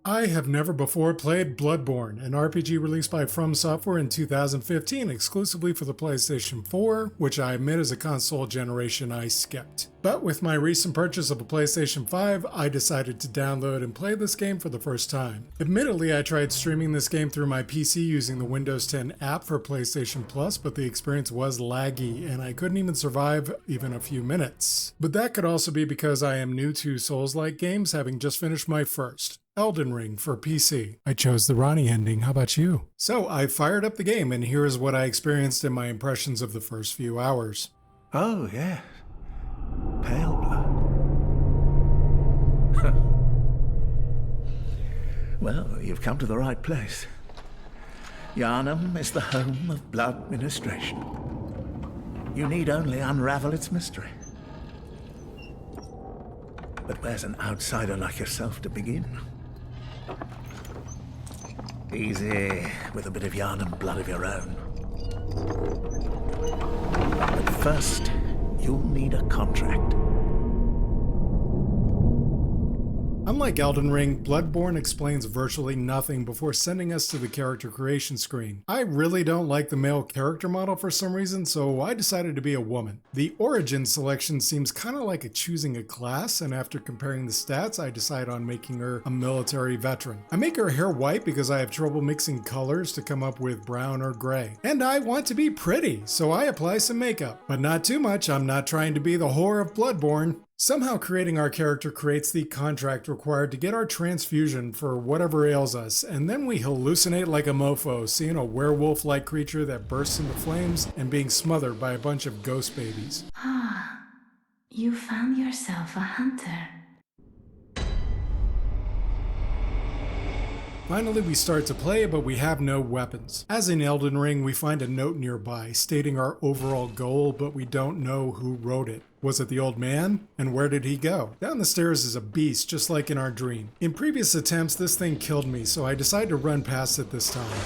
I have never before played Bloodborne, an RPG released by From Software in 2015 exclusively for the PlayStation 4, which I admit is a console generation I skipped. But with my recent purchase of a PlayStation 5, I decided to download and play this game for the first time. Admittedly, I tried streaming this game through my PC using the Windows 10 app for PlayStation Plus, but the experience was laggy and I couldn't even survive even a few minutes. But that could also be because I am new to Souls-like games, having just finished my first, Elden Ring for PC. I chose the Ronnie ending, how about you? So I fired up the game and here is what I experienced in my impressions of the first few hours. Oh, yes. Pale blood. Well, you've come to the right place. Yharnam is the home of blood ministration. You need only unravel its mystery. But where's an outsider like yourself to begin? Easy, with a bit of Yharnam blood of your own. But first, you'll need a contract. Unlike Elden Ring, Bloodborne explains virtually nothing before sending us to the character creation screen. I really don't like the male character model for some reason, so I decided to be a woman. The origin selection seems kind of like choosing a class, and after comparing the stats, I decide on making her a military veteran. I make her hair white because I have trouble mixing colors to come up with brown or gray. And I want to be pretty, so I apply some makeup. But not too much, I'm not trying to be the whore of Bloodborne. Somehow creating our character creates the contract required to get our transfusion for whatever ails us, and then we hallucinate like a mofo, seeing a werewolf-like creature that bursts into flames and being smothered by a bunch of ghost babies. Ah, you found yourself a hunter. Finally, we start to play, but we have no weapons. As in Elden Ring, we find a note nearby stating our overall goal, but we don't know who wrote it. Was it the old man? And where did he go? Down the stairs is a beast, just like in our dream. In previous attempts, this thing killed me, so I decided to run past it this time.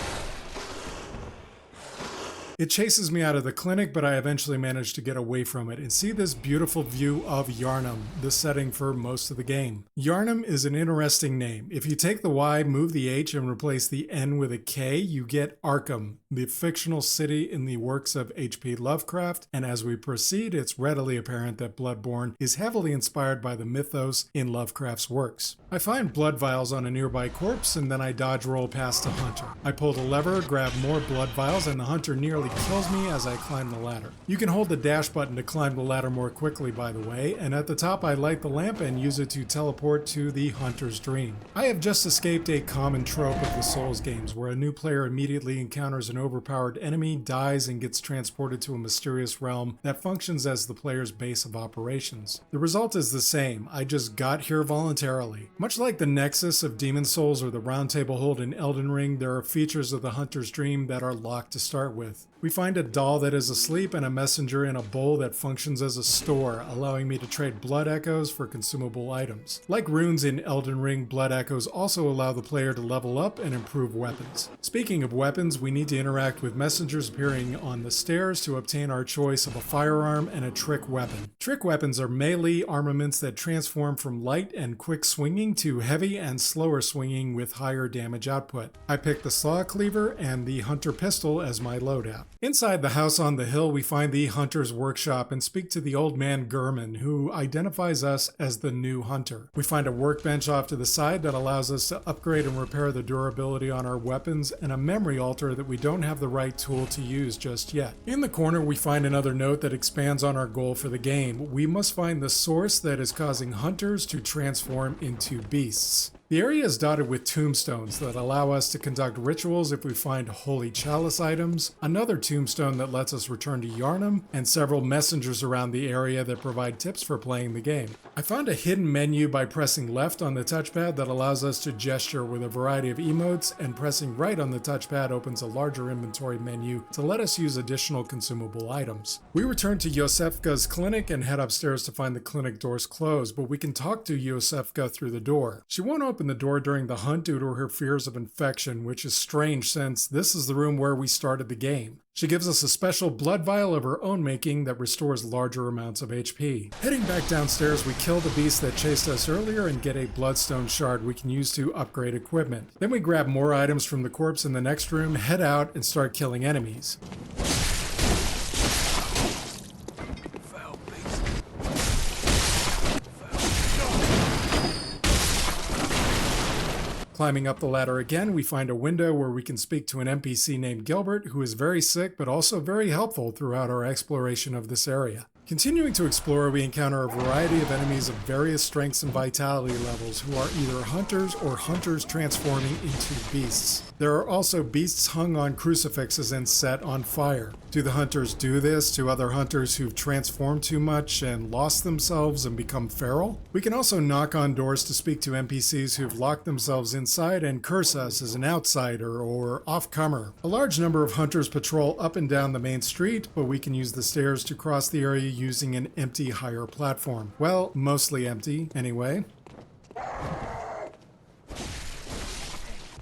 It chases me out of the clinic, but I eventually managed to get away from it and see this beautiful view of Yharnam, the setting for most of the game. Yharnam is an interesting name. If you take the Y, move the H, and replace the N with a K, you get Arkham, the fictional city in the works of H.P. Lovecraft, and as we proceed, it's readily apparent that Bloodborne is heavily inspired by the mythos in Lovecraft's works. I find blood vials on a nearby corpse, and then I dodge roll past a hunter. I pull the lever, grab more blood vials, and the hunter nearly kills me as I climb the ladder. You can hold the dash button to climb the ladder more quickly, by the way, and at the top I light the lamp and use it to teleport to the hunter's dream. I have just escaped a common trope of the Souls games, where a new player immediately encounters an overpowered enemy, dies, and gets transported to a mysterious realm that functions as the player's base of operations. The result is the same, I just got here voluntarily. Much like the Nexus of Demon Souls or the Round Table Hold in Elden Ring, there are features of the hunter's dream that are locked to start with. We find a doll that is asleep and a messenger in a bowl that functions as a store, allowing me to trade blood echoes for consumable items. Like runes in Elden Ring, blood echoes also allow the player to level up and improve weapons. Speaking of weapons, we need to interact with messengers appearing on the stairs to obtain our choice of a firearm and a trick weapon. Trick weapons are melee armaments that transform from light and quick swinging to heavy and slower swinging with higher damage output. I picked the saw cleaver and the hunter pistol as my loadout. Inside the house on the hill, we find the hunter's workshop and speak to the old man Gurman, who identifies us as the new hunter. We find a workbench off to the side that allows us to upgrade and repair the durability on our weapons, and a memory altar that we don't have the right tool to use just yet. In the corner, we find another note that expands on our goal for the game. We must find the source that is causing hunters to transform into beasts. The area is dotted with tombstones that allow us to conduct rituals if we find holy chalice items, another tombstone that lets us return to Yharnam, and several messengers around the area that provide tips for playing the game. I found a hidden menu by pressing left on the touchpad that allows us to gesture with a variety of emotes, and pressing right on the touchpad opens a larger inventory menu to let us use additional consumable items. We return to Yosefka's clinic and head upstairs to find the clinic doors closed, but we can talk to Yosefka through the door. She won't open open the door during the hunt due to her fears of infection, which is strange since this is the room where we started the game. She gives us a special blood vial of her own making that restores larger amounts of HP. Heading back downstairs, we kill the beast that chased us earlier and get a bloodstone shard we can use to upgrade equipment. Then we grab more items from the corpse in the next room, head out, and start killing enemies. Climbing up the ladder again, we find a window where we can speak to an NPC named Gilbert, who is very sick but also very helpful throughout our exploration of this area. Continuing to explore, we encounter a variety of enemies of various strengths and vitality levels who are either hunters or hunters transforming into beasts. There are also beasts hung on crucifixes and set on fire. Do the hunters do this to other hunters who've transformed too much and lost themselves and become feral? We can also knock on doors to speak to NPCs who've locked themselves inside and curse us as an outsider or off-comer. A large number of hunters patrol up and down the main street, but we can use the stairs to cross the area using an empty higher platform. Well, mostly empty, anyway.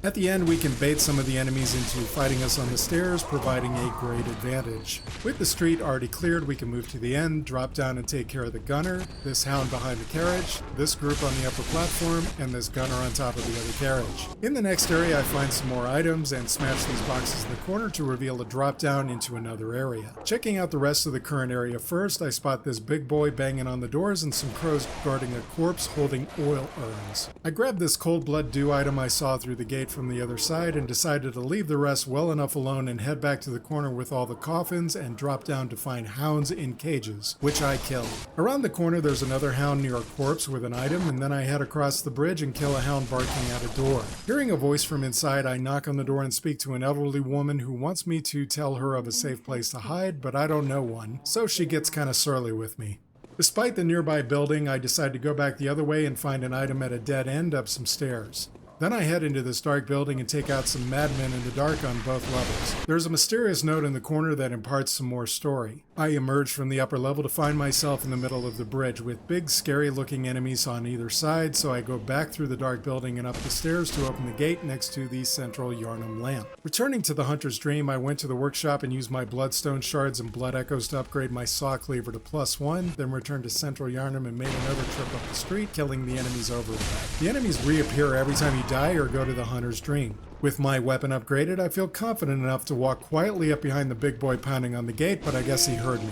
At the end, we can bait some of the enemies into fighting us on the stairs, providing a great advantage. With the street already cleared, we can move to the end, drop down and take care of the gunner, this hound behind the carriage, this group on the upper platform, and this gunner on top of the other carriage. In the next area, I find some more items and smash these boxes in the corner to reveal a drop down into another area. Checking out the rest of the current area first, I spot this big boy banging on the doors and some crows guarding a corpse holding oil urns. I grabbed this cold blood dew item I saw through the gate from the other side and decided to leave the rest well enough alone and head back to the corner with all the coffins and drop down to find hounds in cages, which I killed. Around the corner there's another hound near a corpse with an item, and then I head across the bridge and kill a hound barking at a door. Hearing a voice from inside, I knock on the door and speak to an elderly woman who wants me to tell her of a safe place to hide, but I don't know one, so she gets kinda surly with me. Despite the nearby building, I decide to go back the other way and find an item at a dead end up some stairs. Then I head into this dark building and take out some madmen in the dark on both levels. There's a mysterious note in the corner that imparts some more story. I emerge from the upper level to find myself in the middle of the bridge with big scary looking enemies on either side, so I go back through the dark building and up the stairs to open the gate next to the Central Yharnam lamp. Returning to the Hunter's Dream, I went to the workshop and used my bloodstone shards and blood echoes to upgrade my saw cleaver to +1, then returned to Central Yharnam and made another trip up the street, killing the enemies over and back. The enemies reappear every time you die or go to the Hunter's Dream. With my weapon upgraded, I feel confident enough to walk quietly up behind the big boy pounding on the gate, but I guess he heard me.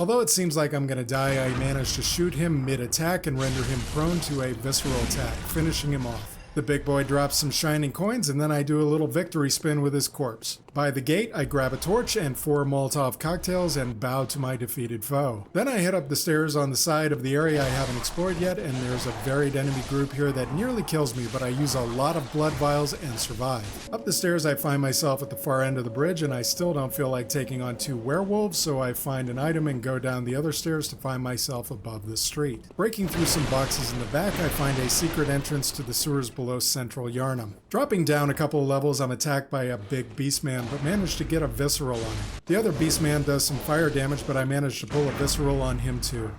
Although it seems like I'm gonna die, I manage to shoot him mid-attack and render him prone to a visceral attack, finishing him off. The big boy drops some shining coins, and then I do a little victory spin with his corpse. By the gate, I grab a torch and 4 Molotov cocktails and bow to my defeated foe. Then I head up the stairs on the side of the area I haven't explored yet, and there's a varied enemy group here that nearly kills me, but I use a lot of blood vials and survive. Up the stairs, I find myself at the far end of the bridge, and I still don't feel like taking on 2 werewolves, so I find an item and go down the other stairs to find myself above the street. Breaking through some boxes in the back, I find a secret entrance to the sewers below Central Yharnam. Dropping down a couple of levels, I'm attacked by a big beast man, but manage to get a visceral on him. The other beast man does some fire damage, but I managed to pull a visceral on him too.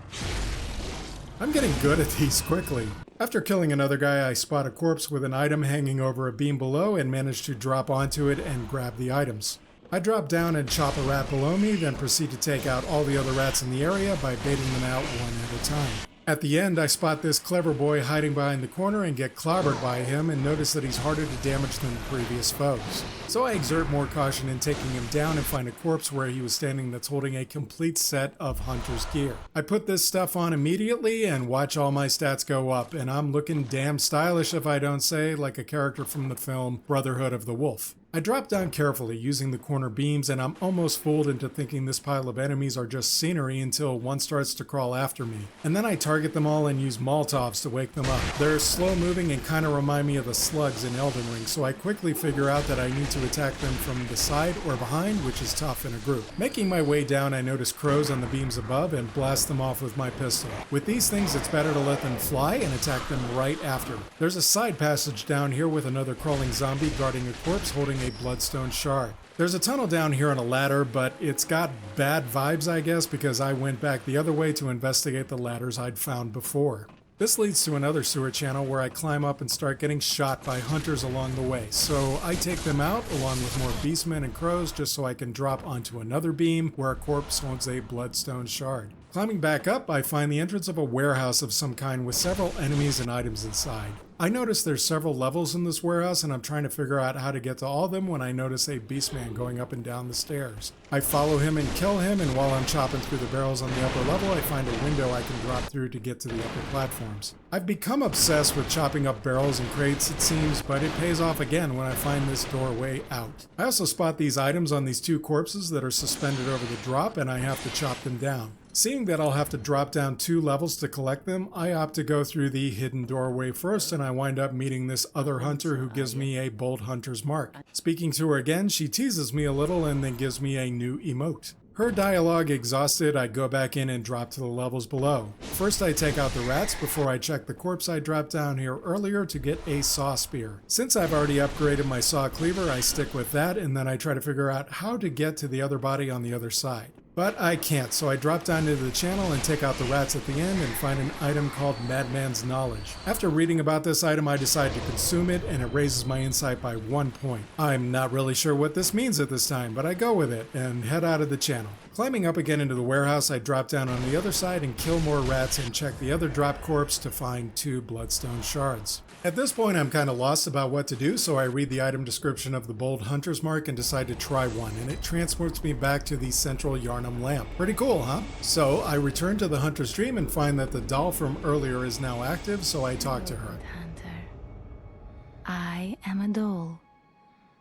I'm getting good at these quickly. After killing another guy, I spot a corpse with an item hanging over a beam below and manage to drop onto it and grab the items. I drop down and chop a rat below me, then proceed to take out all the other rats in the area by baiting them out one at a time. At the end, I spot this clever boy hiding behind the corner and get clobbered by him and notice that he's harder to damage than previous foes. So I exert more caution in taking him down and find a corpse where he was standing that's holding a complete set of hunter's gear. I put this stuff on immediately and watch all my stats go up, and I'm looking damn stylish if I don't say, like a character from the film Brotherhood of the Wolf. I drop down carefully using the corner beams, and I'm almost fooled into thinking this pile of enemies are just scenery until one starts to crawl after me. And then I target them all and use Molotovs to wake them up. They're slow moving and kind of remind me of the slugs in Elden Ring, so I quickly figure out that I need to attack them from the side or behind, which is tough in a group. Making my way down, I notice crows on the beams above and blast them off with my pistol. With these things, it's better to let them fly and attack them right after. There's a side passage down here with another crawling zombie guarding a corpse holding a bloodstone shard. There's a tunnel down here on a ladder, but it's got bad vibes, I guess, because I went back the other way to investigate the ladders I'd found before. This leads to another sewer channel where I climb up and start getting shot by hunters along the way, so I take them out along with more beastmen and crows just so I can drop onto another beam where a corpse holds a bloodstone shard. Climbing back up, I find the entrance of a warehouse of some kind with several enemies and items inside. I notice there's several levels in this warehouse and I'm trying to figure out how to get to all of them when I notice a beastman going up and down the stairs. I follow him and kill him, and while I'm chopping through the barrels on the upper level, I find a window I can drop through to get to the upper platforms. I've become obsessed with chopping up barrels and crates, it seems, but it pays off again when I find this doorway out. I also spot these items on these two corpses that are suspended over the drop, and I have to chop them down. Seeing that I'll have to drop down 2 levels to collect them, I opt to go through the hidden doorway first, and I wind up meeting this other hunter who gives me a bold hunter's mark. Speaking to her again, she teases me a little and then gives me a new emote. Her dialogue exhausted, I go back in and drop to the levels below. First I take out the rats before I check the corpse I dropped down here earlier to get a saw spear. Since I've already upgraded my saw cleaver, I stick with that, and then I try to figure out how to get to the other body on the other side. But I can't, so I drop down into the channel and take out the rats at the end and find an item called Madman's Knowledge. After reading about this item, I decide to consume it, and it raises my insight by 1 point. I'm not really sure what this means at this time, but I go with it and head out of the channel. Climbing up again into the warehouse, I drop down on the other side and kill more rats and check the other drop corpse to find 2 bloodstone shards. At this point, I'm kind of lost about what to do, so I read the item description of the bold hunter's mark and decide to try one, and it transports me back to the Central Yharnam lamp. Pretty cool, huh? So I return to the hunter's dream and find that the doll from earlier is now active, so I talk to her. Hunter, I am a doll,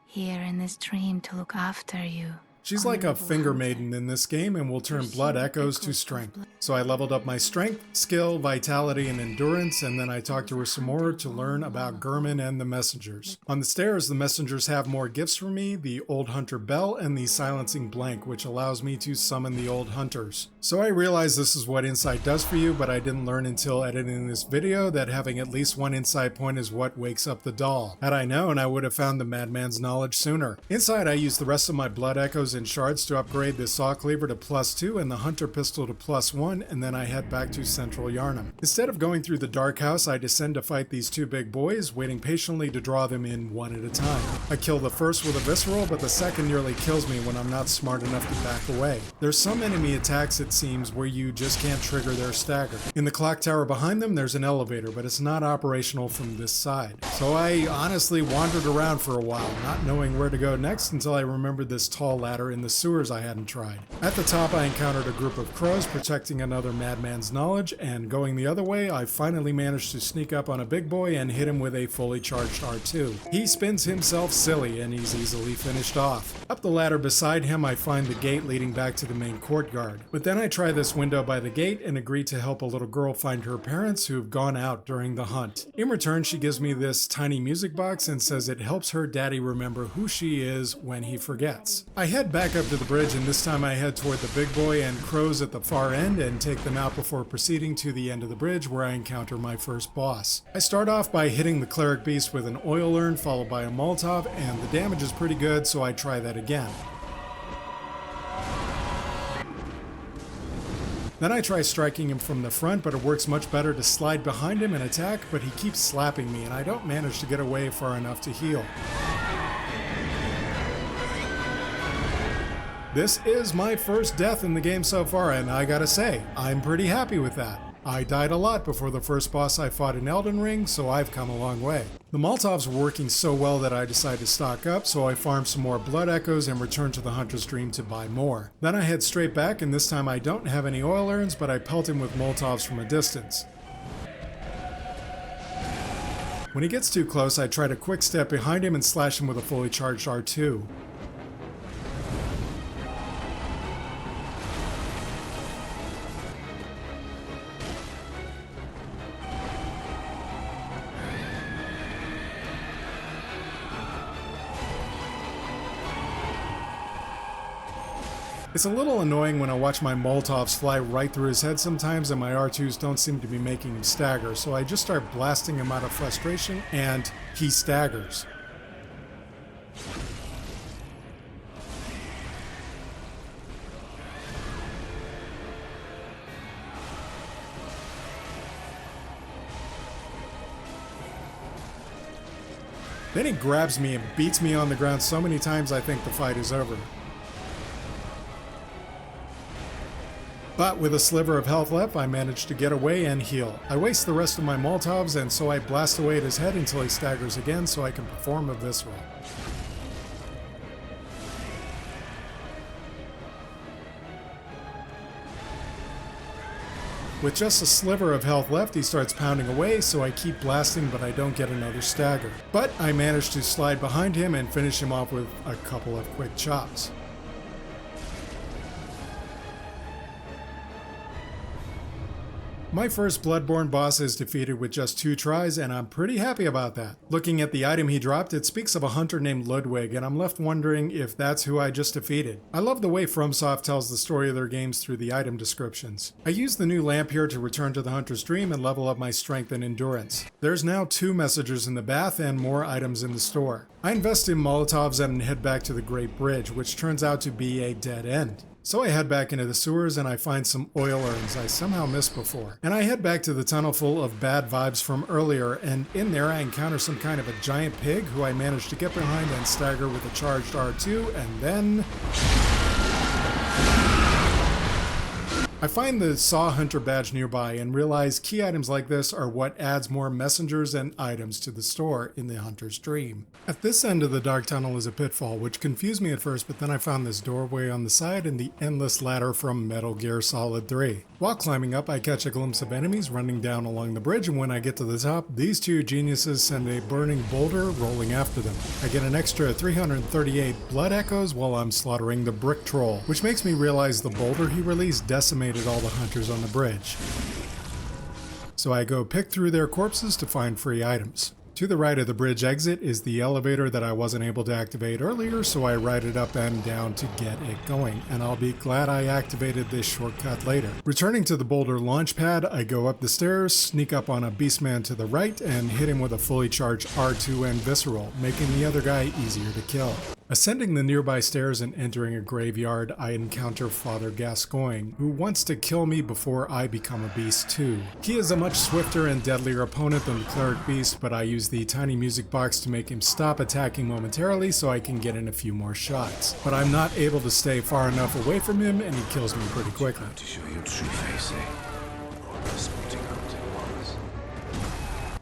here in this dream to look after you. She's like a finger maiden in this game and will turn blood echoes to strength. So I leveled up my strength, skill, vitality, and endurance, and then I talked to her some more to learn about Gurman and the messengers. On the stairs, the messengers have more gifts for me, the old hunter bell and the silencing blank, which allows me to summon the old hunters. So I realize this is what insight does for you, but I didn't learn until editing this video that having at least 1 insight point is what wakes up the doll. Had I known, I would have found the Madman's Knowledge sooner. Inside, I used the rest of my blood echoes and shards to upgrade the saw cleaver to +2 and the hunter pistol to +1, and then I head back to Central Yharnam. Instead of going through the dark house, I descend to fight these 2 big boys, waiting patiently to draw them in one at a time. I kill the first with a visceral, but the second nearly kills me when I'm not smart enough to back away. There's some enemy attacks, it seems, where you just can't trigger their stagger. In the clock tower behind them, there's an elevator, but it's not operational from this side. So I honestly wandered around for a while, not knowing where to go next until I remembered this tall ladder in the sewers I hadn't tried. At the top, I encountered a group of crows protecting another Madman's Knowledge, and going the other way, I finally managed to sneak up on a big boy and hit him with a fully charged R2. He spins himself silly, and he's easily finished off. Up the ladder beside him, I find the gate leading back to the main courtyard. But then I try this window by the gate and agree to help a little girl find her parents who've gone out during the hunt. In return, she gives me this tiny music box and says it helps her daddy remember who she is when he forgets. I head back up to the bridge, and this time I head toward the big boy and crows at the far end and take them out before proceeding to the end of the bridge where I encounter my first boss. I start off by hitting the Cleric Beast with an oil urn followed by a Molotov, and the damage is pretty good, so I try that again. Then I try striking him from the front, but it works much better to slide behind him and attack, but he keeps slapping me and I don't manage to get away far enough to heal. This is my first death in the game so far, and I gotta say, I'm pretty happy with that. I died a lot before the first boss I fought in Elden Ring, so I've come a long way. The Molotovs were working so well that I decided to stock up, so I farmed some more blood echoes and returned to the Hunter's Dream to buy more. Then I head straight back, and this time I don't have any oil urns, but I pelt him with Molotovs from a distance. When he gets too close, I try to quick step behind him and slash him with a fully charged R2. It's a little annoying when I watch my Molotovs fly right through his head sometimes and my R2s don't seem to be making him stagger, so I just start blasting him out of frustration and he staggers. Then he grabs me and beats me on the ground so many times I think the fight is over. But with a sliver of health left, I manage to get away and heal. I waste the rest of my Molotovs, and so I blast away at his head until he staggers again so I can perform a visceral. With just a sliver of health left, he starts pounding away, so I keep blasting, but I don't get another stagger. But I manage to slide behind him and finish him off with a couple of quick chops. My first Bloodborne boss is defeated with just 2 tries, and I'm pretty happy about that. Looking at the item he dropped, it speaks of a hunter named Ludwig, and I'm left wondering if that's who I just defeated. I love the way FromSoft tells the story of their games through the item descriptions. I use the new lamp here to return to the hunter's dream and level up my strength and endurance. There's now 2 messengers in the bath and more items in the store. I invest in Molotovs and head back to the Great Bridge, which turns out to be a dead end. So I head back into the sewers and I find some oil urns I somehow missed before. And I head back to the tunnel full of bad vibes from earlier, and in there I encounter some kind of a giant pig who I manage to get behind and stagger with a charged R2, and then I find the Saw Hunter badge nearby and realize key items like this are what adds more messengers and items to the store in the Hunter's Dream. At this end of the dark tunnel is a pitfall, which confused me at first, but then I found this doorway on the side and the endless ladder from Metal Gear Solid 3. While climbing up, I catch a glimpse of enemies running down along the bridge, and when I get to the top, these 2 geniuses send a burning boulder rolling after them. I get an extra 338 blood echoes while I'm slaughtering the brick troll, which makes me realize the boulder he released decimated all the hunters on the bridge. So I go pick through their corpses to find free items. To the right of the bridge exit is the elevator that I wasn't able to activate earlier, so I ride it up and down to get it going, and I'll be glad I activated this shortcut later. Returning to the boulder launch pad, I go up the stairs, sneak up on a beastman to the right, and hit him with a fully charged R2 and visceral, making the other guy easier to kill. Ascending the nearby stairs and entering a graveyard, I encounter Father Gascoigne, who wants to kill me before I become a beast too. He is a much swifter and deadlier opponent than the Cleric Beast, but I use the tiny music box to make him stop attacking momentarily so I can get in a few more shots. But I'm not able to stay far enough away from him, and he kills me pretty quickly. To show your true face, eh? Sporting hunt it was.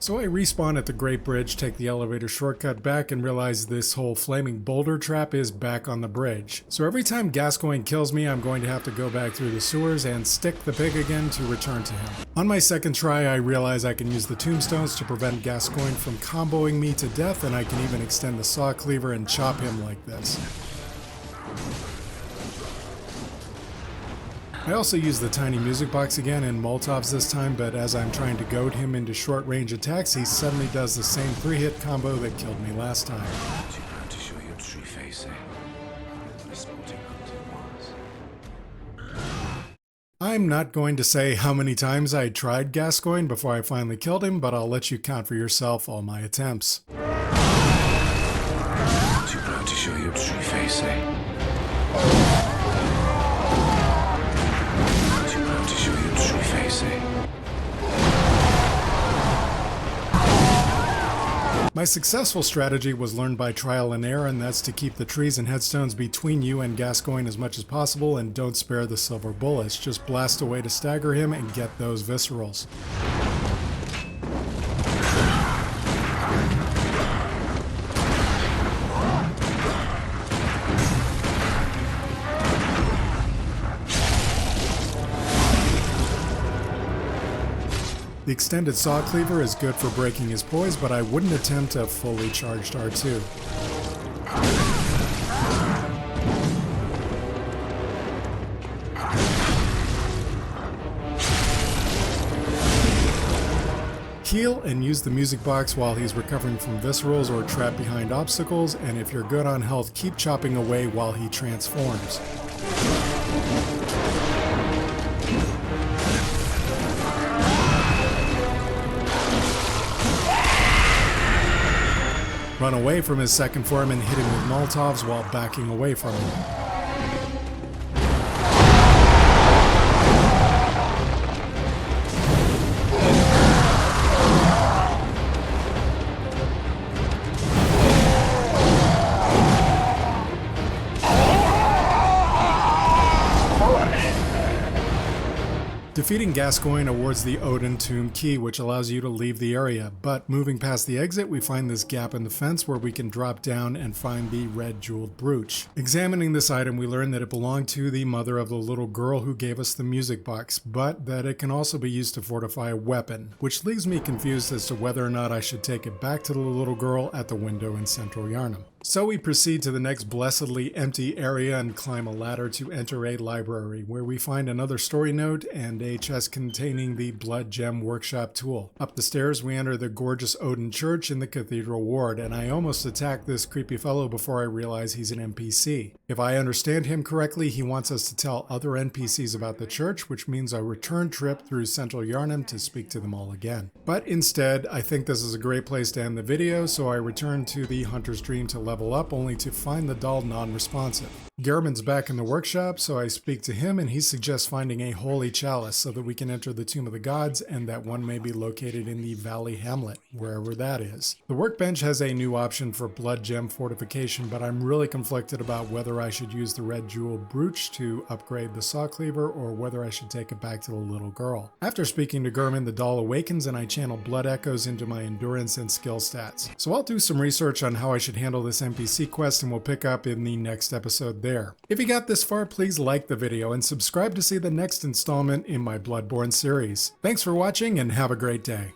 So I respawn at the Great Bridge, take the elevator shortcut back, and realize this whole flaming boulder trap is back on the bridge. So every time Gascoigne kills me, I'm going to have to go back through the sewers and stick the pig again to return to him. On my second try, I realize I can use the tombstones to prevent Gascoigne from comboing me to death, and I can even extend the saw cleaver and chop him like this. I also use the tiny music box again and Molotovs this time, but as I'm trying to goad him into short range attacks, he suddenly does the same 3-hit combo that killed me last time. Too proud to show your true face, eh? Sporting hunt it was. I'm not going to say how many times I tried Gascoigne before I finally killed him, but I'll let you count for yourself all my attempts. Too proud to show your true face, eh? My successful strategy was learned by trial and error, and that's to keep the trees and headstones between you and Gascoigne as much as possible, and don't spare the silver bullets. Just blast away to stagger him and get those viscerals. The extended saw cleaver is good for breaking his poise, but I wouldn't attempt a fully charged R2. Heal and use the music box while he's recovering from viscerals or trapped behind obstacles, and if you're good on health, keep chopping away while he transforms. Run away from his second form and hit him with Molotovs while backing away from him. Defeating Gascoigne awards the Odin Tomb key, which allows you to leave the area, but moving past the exit we find this gap in the fence where we can drop down and find the red jeweled brooch. Examining this item we learn that it belonged to the mother of the little girl who gave us the music box, but that it can also be used to fortify a weapon, which leaves me confused as to whether or not I should take it back to the little girl at the window in Central Yharnam. So we proceed to the next blessedly empty area and climb a ladder to enter a library, where we find another story note and a chest containing the Blood Gem Workshop tool. Up the stairs we enter the gorgeous Odin Church in the Cathedral Ward, and I almost attack this creepy fellow before I realize he's an NPC. If I understand him correctly, he wants us to tell other NPCs about the church, which means a return trip through Central Yharnam to speak to them all again. But instead, I think this is a great place to end the video, so I return to the Hunter's Dream to level up, only to find the doll non-responsive. Gehrman's back in the workshop, so I speak to him and he suggests finding a holy chalice so that we can enter the Tomb of the Gods, and that one may be located in the Valley Hamlet, wherever that is. The workbench has a new option for blood gem fortification, but I'm really conflicted about whether I should use the red jeweled brooch to upgrade the saw cleaver or whether I should take it back to the little girl. After speaking to Gehrman, the doll awakens and I channel blood echoes into my endurance and skill stats. So I'll do some research on how I should handle this NPC quest and we'll pick up in the next episode there. If you got this far, please like the video and subscribe to see the next installment in my Bloodborne series. Thanks for watching and have a great day.